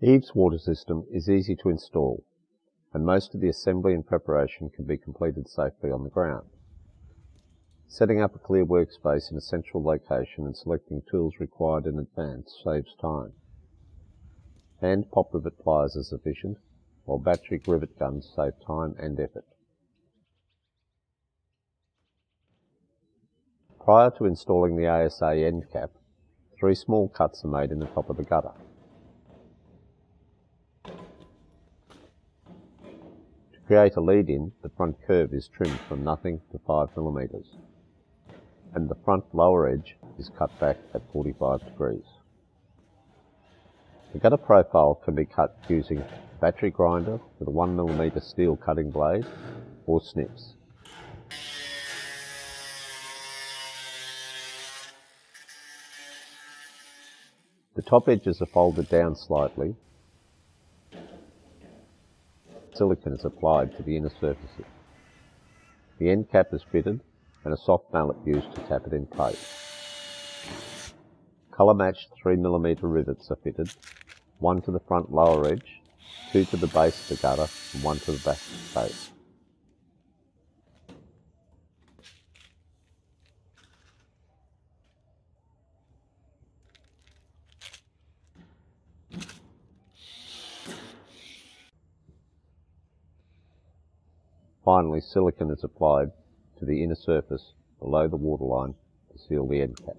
Eaves water system is easy to install, and most of the assembly and preparation can be completed safely on the ground. Setting up a clear workspace in a central location and selecting tools required in advance saves time. Hand pop rivet pliers are sufficient, while battery rivet guns save time and effort. Prior to installing the ASA end cap, 3 small cuts are made in the top of the gutter. To create a lead-in, the front curve is trimmed from nothing to 5 mm, and the front lower edge is cut back at 45 degrees. The gutter profile can be cut using a battery grinder with a 1 mm steel cutting blade or snips. The top edges are folded down slightly. Silicone is applied to the inner surfaces. The end cap is fitted and a soft mallet used to tap it in place. Colour-matched 3 mm rivets are fitted, 1 to the front lower edge, 2 to the base of the gutter and 1 to the back of the base. Finally, silicone is applied to the inner surface below the waterline to seal the end cap.